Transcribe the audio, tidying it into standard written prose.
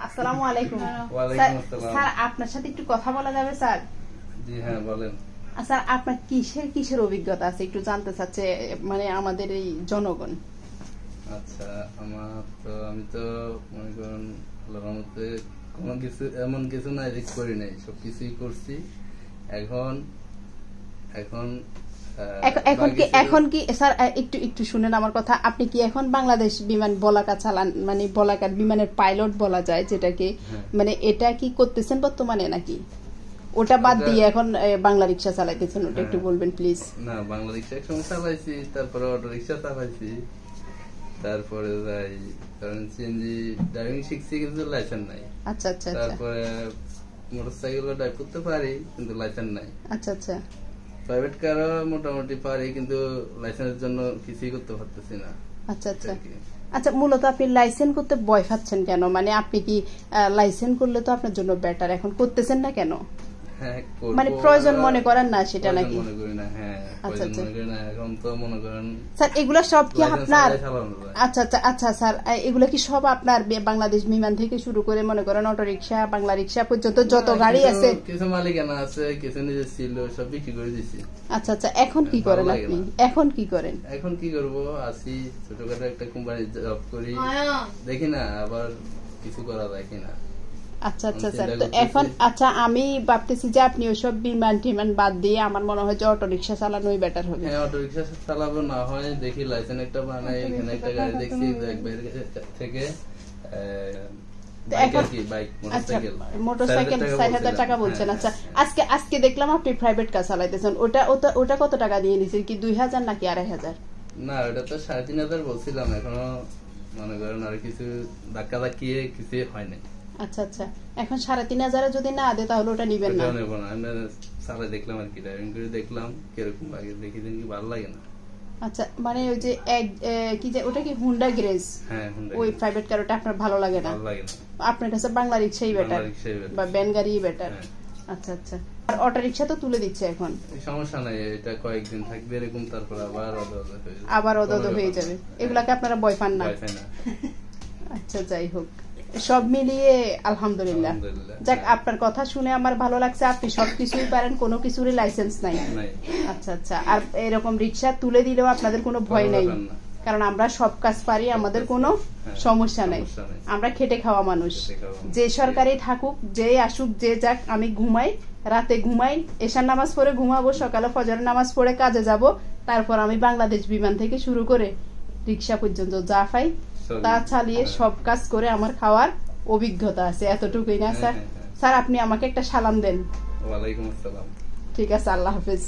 আসসালামু আলাইকুম। ওয়ালাইকুম আসসালাম। স্যার আপনার সাথে একটু কথা বলা যাবে স্যার? জি হ্যাঁ বলেন। স্যার আপনার কিসের অভিজ্ঞতা আছে একটু জানতে চাচ্ছে মানে আমাদের এই জনগণ। আচ্ছা আমি তো মনে করেন আল্লাহর রহমতে কোনো কিছু এমন কিছু নাই যে করি নাই, সবকিছুই করছি। এখন এখন এখন কি স্যার একটু শুনেন আমার কথা, আপনি কি এখন বাংলাদেশ বিমান বলাকা চালান, মানে বলাকার বিমানের পাইলট বলা যায় যেটাকে, মানে এটা কি করতেছেন বর্তমানে নাকি ওটা বাদ দিয়ে এখন বাংলা রিক্সা চালাইতেছেন? ওটা একটু বলবেন প্লিজ। না, বাংলা রিক্সা একসময় চালাইছি, তারপরে অটো রিক্সা চালাইছি, তারপরে যাই কারণ সিএনজি ড্রাইভিং শিখছি কিন্তু লাইসেন্স নাই। আচ্ছা আচ্ছা। তারপরে মোটরসাইকেল ড্রাইভ করতে পারি কিন্তু লাইসেন্স নাই। আচ্ছা আচ্ছা। প্রাইভেট কারও মোটামুটি পারি কিন্তু লাইসেন্সের জন্য কিছুই করতে পারতেছি না। আচ্ছা আচ্ছা। আচ্ছা, মূলত আপনি লাইসেন্স করতে ভয় পাচ্ছেন কেন? মানে আপনি কি লাইসেন্স করলে তো আপনার জন্য বেটার, এখন করতেছেন না কেন? মানে প্রয়োজন মনে করেন না সেটা নাকি? আচ্ছা আচ্ছা। এখন তো মনে করেন স্যার এগুলা সব কি আপনার? আচ্ছা আচ্ছা আচ্ছা স্যার, এগুলা কি সব আপনার বাংলাদেশ বিমান থেকে শুরু করে মনে করেন অটো রিক্সা, বাংলা রিক্সা পর্যন্ত যত গাড়ি আছে? কিছু মালিকানা আছে, কিছু নিজে ছিল, সব বিক্রি করে দিছি। আচ্ছা আচ্ছা। এখন কি করেন আপনি? এখন কি করেন? এখন কি করব, আসি ছোটখাটো একটা কোম্পানি জব করি, দেখি না আবার কিছু করা যায় কিনা। আচ্ছা আচ্ছা স্যার, তো এখন আচ্ছা আমি ভাবতেছি যে আপনি ওইসব বিমান টিমান বাদ দিয়ে আমার মনে হয় যে অটো রিক্সা চালানোই বেটার হবে। হ্যাঁ, অটো রিক্সা চালাবো, না হয় দেখি লাইসেন্স একটা বানাই। এখানে একটা গাড়ি দেখছি থেকে মোটরসাইকেল ৬০,০০০ টাকা বলছেন। আচ্ছা, আজকে দেখলাম আপনি প্রাইভেট কার চালাইতেছেন, ওটা কত টাকা দিয়ে নিছেন? কি ২,০০০ নাকি ২,৫০০? না, ওটা তো ৩,৫০০ বলছিলাম, এখনো মনে করেন আর কিছু ধাক্কা ধাক্কিয়ে কিছু হয় নাই। আচ্ছা আচ্ছা। এখন ৩,৫০০ যদি না দেয় তাহলে ওটা নিবেন না? আমি চালাই দেখলাম আর কি, ড্রাইভিং করে দেখলাম কিরকম লাগে, দেখি কি ভালো লাগে না। আচ্ছা, মানে ওই যে কি যে ওটা কি হুন্ডা গ্রেজ? হ্যাঁ, ওই প্রাইভেট কার ওটা আপনার ভালো লাগে না? আপনার কাছে বাংলা রিক্সাই বেটার বা ভ্যান গাড়ি বেটার? আচ্ছা আচ্ছা। আর অটো রিক্সা তো তুলে দিচ্ছে এখন, সমস্যা নাই, এটা কয়েকদিন থাকবে এরকম, তারপর আবার অদদ হয়ে যাবে। এগুলাকে আপনারা ভয় পান না? আচ্ছা, যাই হোক, সব মিলিয়ে আলহামদুলিল্লাহ। যাক, আপনার কথা শুনে আমার ভালো লাগছে, আপনি সবকিছুই পারেন, কোনো কিছুরই লাইসেন্স নাই। আচ্ছা আচ্ছা। আর এরকম রিক্সা তুলে দিলেও আপনাদের কোনো ভয় নাই, কারণ আমরা সব কাজ পারি, আমাদের কোনো সমস্যা নাই, আমরা খেটে খাওয়া মানুষ। যে সরকারি থাকুক, যে আসুক, যে যাক, আমি ঘুমাই, রাতে ঘুমাই, এশার নামাজ পড়ে ঘুমাবো, সকালে ফজরের নামাজ পড়ে কাজে যাব, তারপর আমি বাংলাদেশ বিমান থেকে শুরু করে রিক্সা পর্যন্ত যা পাই তা চালিয়ে সব কাজ করে আমার খাওয়ার অভিজ্ঞতা আছে, এতটুকুই না স্যার? স্যার আপনি আমাকে একটা সালাম দেন। ওয়ালাইকুম আসসালাম। ঠিক আছে, আল্লাহ হাফেজ।